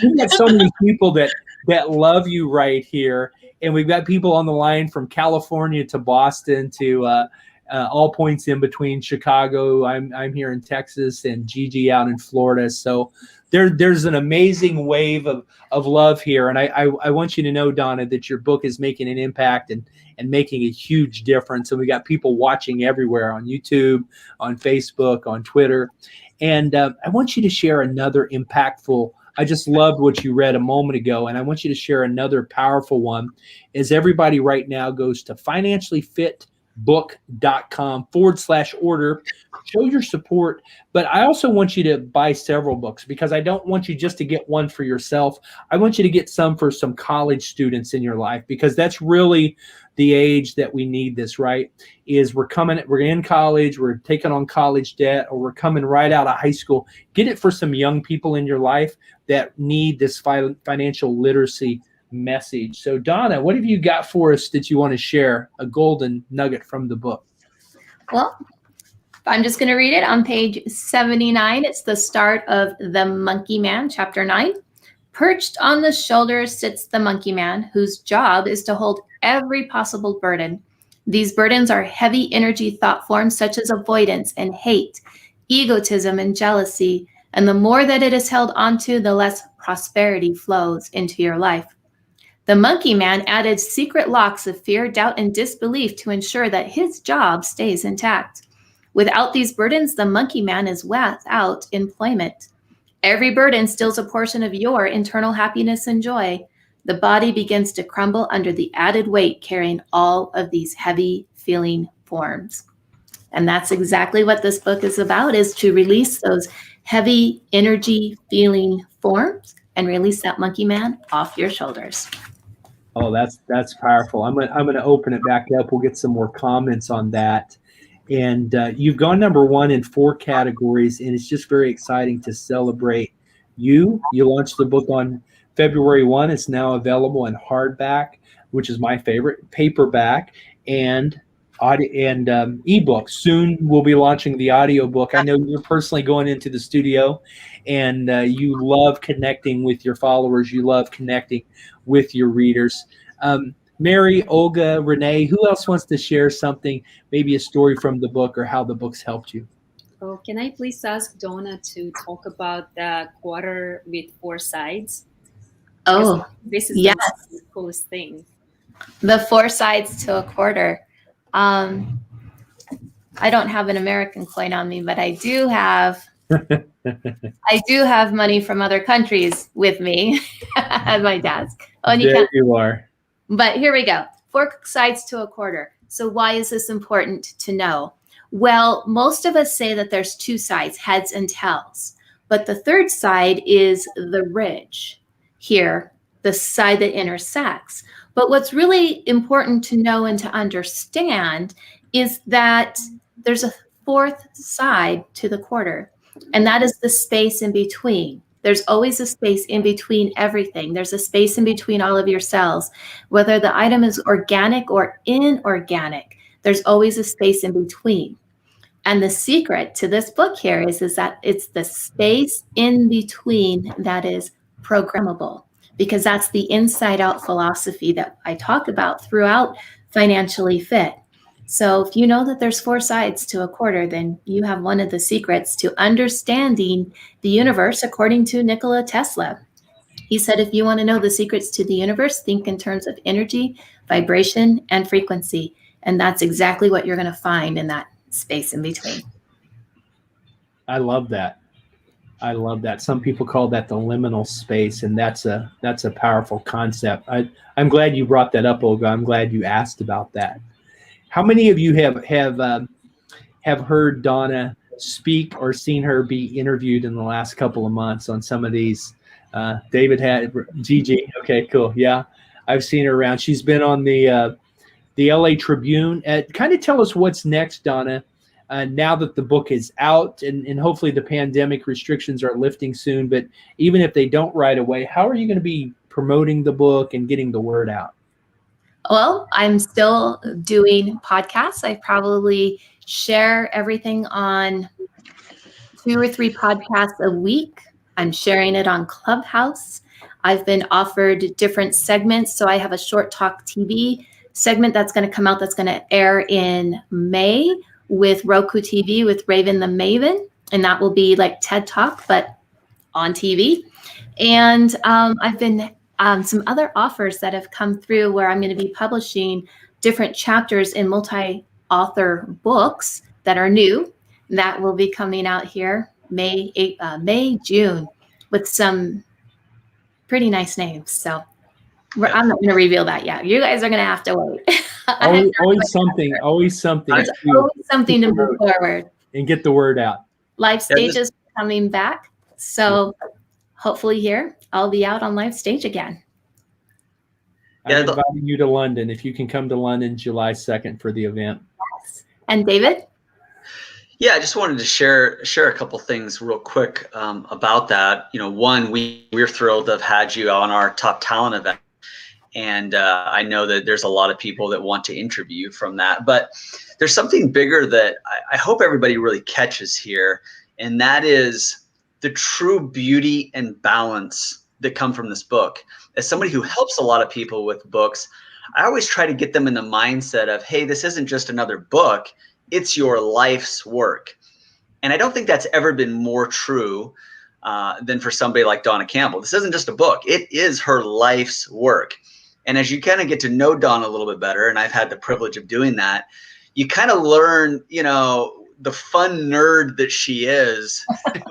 we've got so many people that love you right here. And we've got people on the line from California to Boston to all points in between Chicago. I'm here in Texas, and Gigi out in Florida. So there's an amazing wave of love here. And I want you to know, Dawna, that your book is making an impact and making a huge difference. And we got people watching everywhere on YouTube, on Facebook, on Twitter. And I want you to share another impactful. I just loved what you read a moment ago, and I want you to share another powerful one. As everybody right now goes to financiallyfitbook.com/order, show your support. But I also want you to buy several books, because I don't want you just to get one for yourself. I want you to get some for some college students in your life, because that's really the age that we need this, right? Is we're in college, we're taking on college debt, or we're coming right out of high school. Get it for some young people in your life that need this financial literacy message. So Dawna, what have you got for us that you want to share, a golden nugget from the book? Well, I'm just going to read it on page 79. It's the start of The Monkey Man, chapter 9. Perched on the shoulder sits the monkey man, whose job is to hold every possible burden. These burdens are heavy energy thought forms such as avoidance and hate, egotism and jealousy. And the more that it is held onto, the less prosperity flows into your life. The monkey man added secret locks of fear, doubt, and disbelief to ensure that his job stays intact. Without these burdens, the monkey man is without employment. Every burden steals a portion of your internal happiness and joy. The body begins to crumble under the added weight carrying all of these heavy feeling forms. And that's exactly what this book is about, is to release those heavy energy feeling forms and release that monkey man off your shoulders. Oh, that's powerful. I'm gonna open it back up. We'll get some more comments on that. And you've gone number 1 in 4 categories, and it's just very exciting to celebrate you. You launched the book on February 1. It's now available in hardback, which is my favorite, paperback, and ebook. Soon we'll be launching the audiobook. I know you're personally going into the studio, and you love connecting with your followers. You love connecting with your readers. Mary, Olga, Renee, who else wants to share something, maybe a story from the book or how the book's helped you? Oh, can I please ask Dawna to talk about the quarter with 4 sides? Oh, this is yes. The coolest thing. The 4 sides to a quarter. I don't have an American coin on me, but I do have money from other countries with me at my desk. Oh, and there you are. But here we go. 4 sides to a quarter. So why is this important to know? Well, most of us say that there's 2 sides, heads and tails. But the third side is the ridge here, the side that intersects. But what's really important to know and to understand is that there's a 4th side to the quarter, and that is the space in between. There's always a space in between everything. There's a space in between all of your cells. Whether the item is organic or inorganic, there's always a space in between. And the secret to this book here is that it's the space in between that is programmable, because that's the inside out philosophy that I talk about throughout Financially Fit. So if you know that there's 4 sides to a quarter, then you have one of the secrets to understanding the universe, according to Nikola Tesla. He said, if you want to know the secrets to the universe, think in terms of energy, vibration, and frequency. And that's exactly what you're going to find in that space in between. I love that. I love that. Some people call that the liminal space, and that's a powerful concept. I'm glad you brought that up, Olga. I'm glad you asked about that. How many of you have heard Dawna speak or seen her be interviewed in the last couple of months on some of these? David had, Gigi. Okay, cool. Yeah, I've seen her around. She's been on the LA Tribune. Kind of tell us what's next, Dawna. Now that the book is out, and hopefully the pandemic restrictions are lifting soon, but even if they don't right away, how are you going to be promoting the book and getting the word out? Well, I'm still doing podcasts. I probably share everything on 2 or 3 podcasts a week. I'm sharing it on Clubhouse. I've been offered different segments. So I have a short talk TV segment that's going to come out that's going to air in May with Roku TV with Raven the Maven. And that will be like TED Talk, but on TV. And I've been some other offers that have come through where I'm going to be publishing different chapters in multi-author books that are new that will be coming out here May, June with some pretty nice names. So I'm not going to reveal that yet. You guys are going to have to wait. always something. There's always something to move forward. And get the word out. Live stages coming back. So hopefully here, I'll be out on live stage again. I'm inviting you to London if you can come to London July 2nd for the event. Yes. And David? Yeah, I just wanted to share a couple things real quick about that. You know, one, we're thrilled to have had you on our Top Talent event. And I know that there's a lot of people that want to interview you from that. But there's something bigger that I hope everybody really catches here. And that is the true beauty and balance that come from this book. As somebody who helps a lot of people with books, I always try to get them in the mindset of, hey, this isn't just another book, it's your life's work. And I don't think that's ever been more true than for somebody like Dawna Campbell. This isn't just a book, it is her life's work. And as you kind of get to know Dawna a little bit better, and I've had the privilege of doing that, you kind of learn, you know, the fun nerd that she is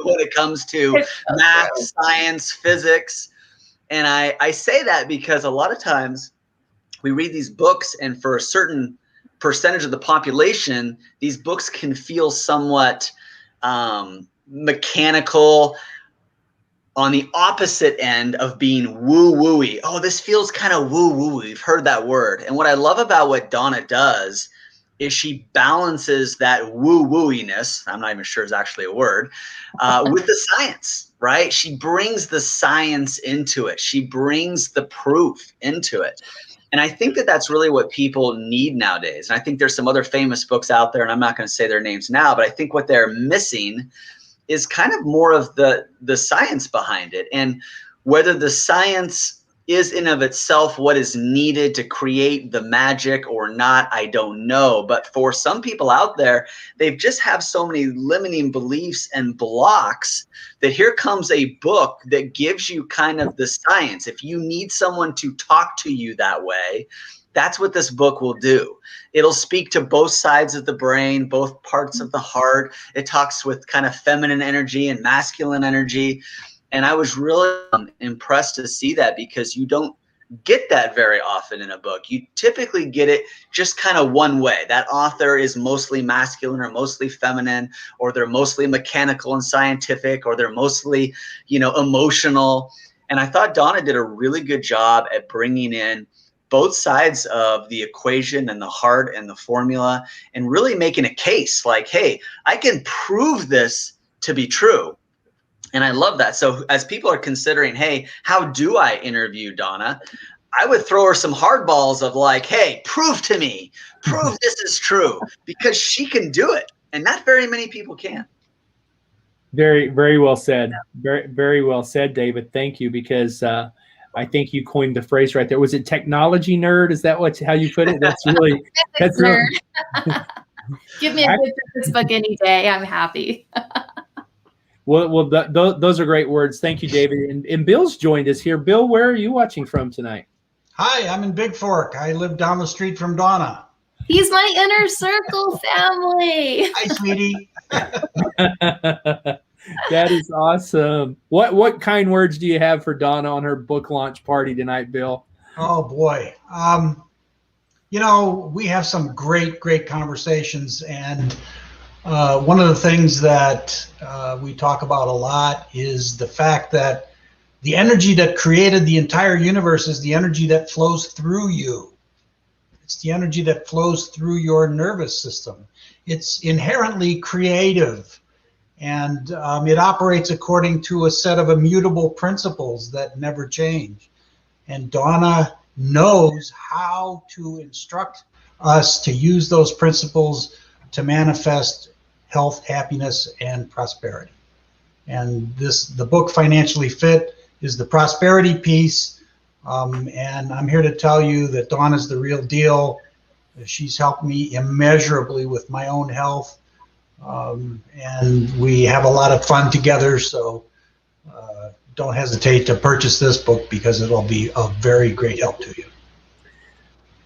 when it comes to math, science, physics. And I say that because a lot of times we read these books, and for a certain percentage of the population, these books can feel somewhat mechanical, on the opposite end of being woo-wooey. Oh, this feels kind of woo-wooey. You've heard that word. And what I love about what Dawna does is she balances that woo-wooiness, I'm not even sure it's actually a word, with the science, right? She brings the science into it. She brings the proof into it. And I think that that's really what people need nowadays. And I think there's some other famous books out there, and I'm not going to say their names now, but I think what they're missing is kind of more of the science behind it. And whether the science is in of itself what is needed to create the magic or not, I don't know. But for some people out there, they just have so many limiting beliefs and blocks that here comes a book that gives you kind of the science. If you need someone to talk to you that way, that's what this book will do. It'll speak to both sides of the brain, both parts of the heart. It talks with kind of feminine energy and masculine energy. And I was really impressed to see that, because you don't get that very often in a book. You typically get it just kind of one way. That author is mostly masculine or mostly feminine, or they're mostly mechanical and scientific, or they're mostly, you know, emotional. And I thought Dawna did a really good job at bringing in both sides of the equation and the heart and the formula, and really making a case like, hey, I can prove this to be true. And I love that. So as people are considering, hey, how do I interview Dawna? I would throw her some hardballs of like, hey, prove to me, prove this is true, because she can do it. And not very many people can. Very, very well said. Very, very well said, David. Thank you, because I think you coined the phrase right there. Was it technology nerd? Is that how you put it? That's really, that's nerd. Give me a good physics book any day. I'm happy. Well, those are great words. Thank you, David. And Bill's joined us here. Bill, where are you watching from tonight? Hi, I'm in Big Fork. I live down the street from Dawna. He's my inner circle family. Hi, sweetie. That is awesome. What kind words do you have for Dawna on her book launch party tonight, Bill? Oh boy. You know, we have some great conversations, and one of the things that we talk about a lot is the fact that the energy that created the entire universe is the energy that flows through you. It's the energy that flows through your nervous system. It's inherently creative. And it operates according to a set of immutable principles that never change. And Dawna knows how to instruct us to use those principles to manifest health, happiness, and prosperity. And the book Financially Fit is the prosperity piece. And I'm here to tell you that Dawna's the real deal. She's helped me immeasurably with my own health. And we have a lot of fun together. So don't hesitate to purchase this book because it'll be a very great help to you.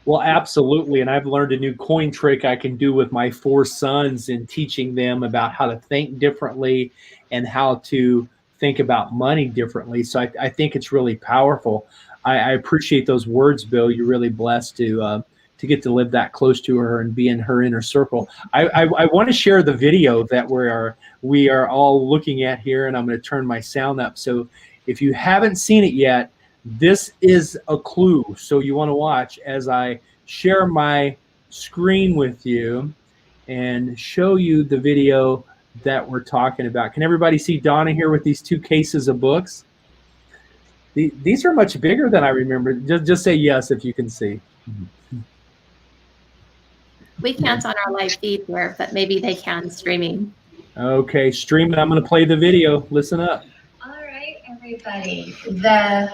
Well, absolutely. And I've learned a new coin trick I can do with my 4 sons in teaching them about how to think differently and how to think about money differently. So I think it's really powerful. I appreciate those words, Bill. You're really blessed to get to live that close to her and be in her inner circle. I want to share the video that we are all looking at here, and I'm going to turn my sound up. So if you haven't seen it yet, this is a clue. So you want to watch as I share my screen with you and show you the video that we're talking about. Can everybody see Dawna here with these 2 cases of books? These are much bigger than I remember. Just say yes if you can see. We can't on our live feed here, but maybe they can streaming. Okay, streaming. I'm going to play the video. Listen up. All right, everybody. The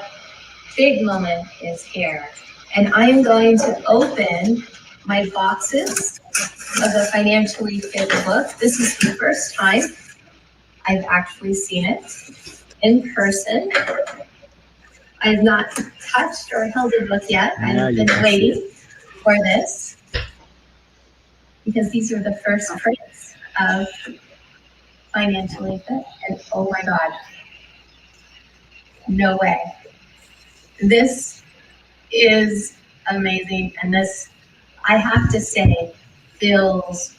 big moment is here. And I am going to open my boxes of the Financially Fit book. This is the first time I've actually seen it in person. I have not touched or held a book yet. I've been waiting for this because these are the first prints of Financially Fit. And oh my God, no way. This is amazing. And this, I have to say, feels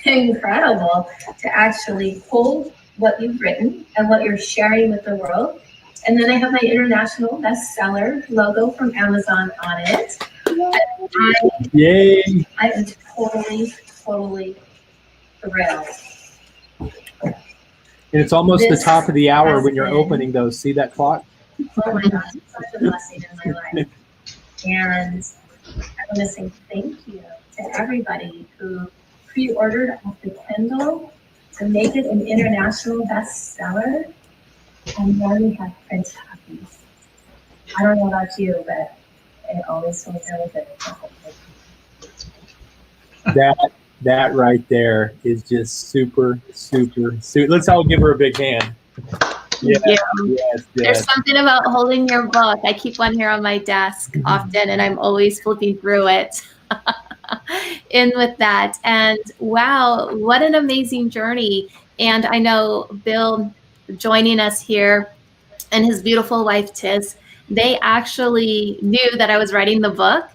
incredible to actually hold what you've written and what you're sharing with the world. And then I have my international bestseller logo from Amazon on it. Yay! I am totally thrilled. And it's almost the top of the hour when you're opening those. See that clock? Oh my gosh, it's such a blessing in my life. And I want to say thank you to everybody who pre-ordered off the Kindle to make it an international bestseller. And now we have print copies. I don't know about you, but it always feels really good. That right there is just super. Let's all give her a big hand. Yes. There's something about holding your book. I keep one here on my desk often, and I'm always flipping through it. In with that. And wow, what an amazing journey. And I know Bill joining us here and his beautiful wife, Tiz, they actually knew that I was writing the book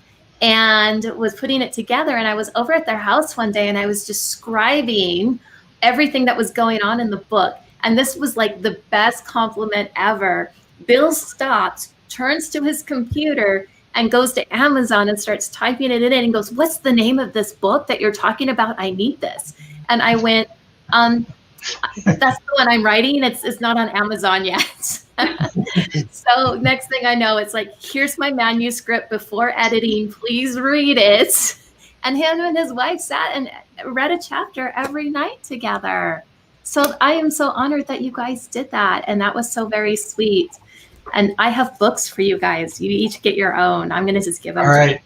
and was putting it together. And I was over at their house one day and I was describing everything that was going on in the book. And this was like the best compliment ever. Bill stops, turns to his computer and goes to Amazon and starts typing it in and goes, "What's the name of this book that you're talking about? I need this." And I went, that's the one I'm writing. It's not on Amazon yet. So next thing I know, it's like, here's my manuscript before editing. Please read it. And him and his wife sat and read a chapter every night together. So I am so honored that you guys did that. And that was so very sweet. And I have books for you guys. You each get your own. I'm going to just give them. All right.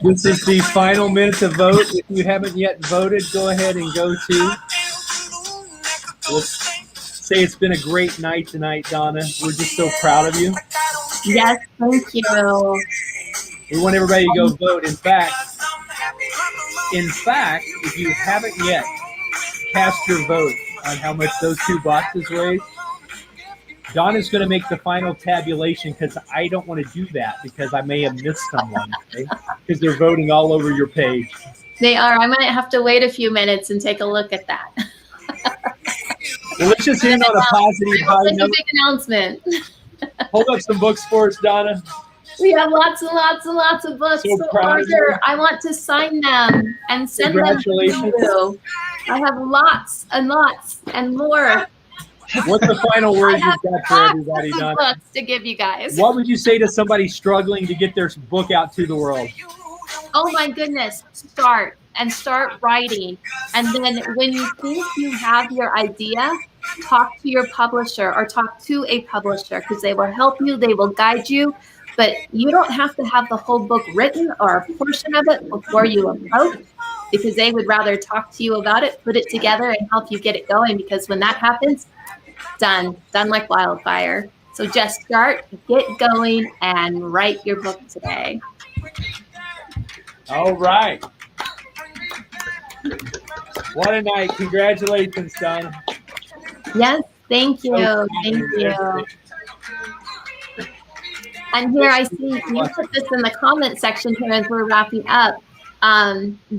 This is the final minute to vote. If you haven't yet voted, go ahead and go to. We'll say it's been a great night tonight, Dawna. We're just so proud of you. Yes, thank you. We want everybody to go vote. In fact, if you haven't yet cast your vote on how much those 2 boxes weigh, Dawna's going to make the final tabulation because I don't want to do that because I may have missed someone, okay? Because they're voting all over your page. They are. I might have to wait a few minutes and take a look at that. Well, let's just end on a positive high note. Big announcement. Hold up some books for us, Dawna. We have lots and lots and lots of books So to proud of you. order. I want to sign them and send them to Congratulations. you. I have lots and lots and more. What's the final word I have you've got for everybody, lots of Dawna? books to give you guys. What would you say to somebody struggling to get their book out to the world? Oh my goodness, start. and start writing. And then when you think you have your idea, talk to your publisher or talk to a publisher, because they will help you, they will guide you. But you don't have to have the whole book written or a portion of it before you approach, because they would rather talk to you about it, put it together, and help you get it going. Because when that happens, done like wildfire. So just start, get going, and write your book today. All right. What a night. Congratulations, Dawna. Yes, thank you. Thank you. And here I see you put this in the comment section here as we're wrapping up.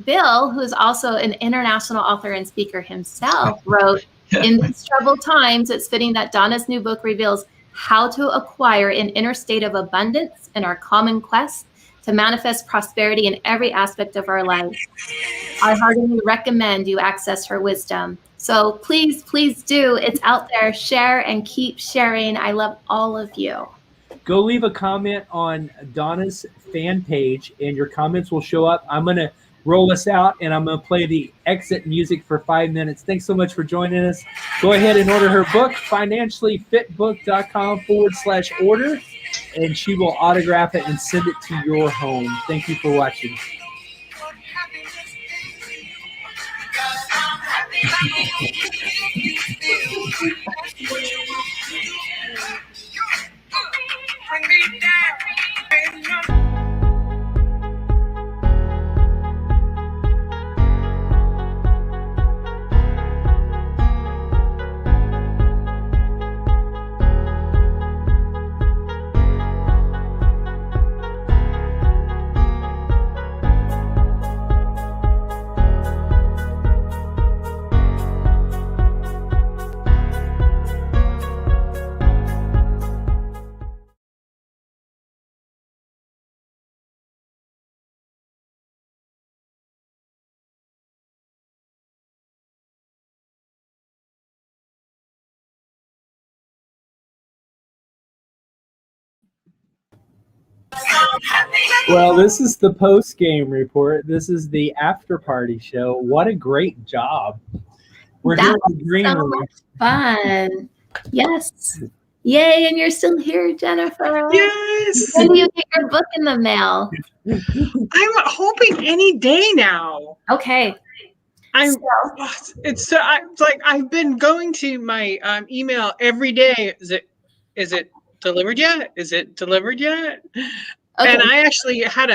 Bill, who's also an international author and speaker himself, wrote, "In these troubled times, it's fitting that Dawna's new book reveals how to acquire an inner state of abundance in our common quest to manifest prosperity in every aspect of our lives. I heartily recommend you access her wisdom." So please, please do. It's out there. Share and keep sharing. I love all of you. Go leave a comment on Dawna's fan page, and your comments will show up. I'm going to roll us out, and I'm going to play the exit music for 5 minutes. Thanks so much for joining us. Go ahead and order her book, financiallyfitbook.com/order, and she will autograph it and send it to your home. Thank you for watching. Well, this is the post-game report. This is the after party show. What a great job. We're here in the green so room. much fun. Yes. Yay, and you're still here, Jennifer. Yes. When do you get your book in the mail? I'm hoping any day now. Okay. It's like I've been going to my email every day. Is it delivered yet? Is it delivered yet? Okay. And I actually had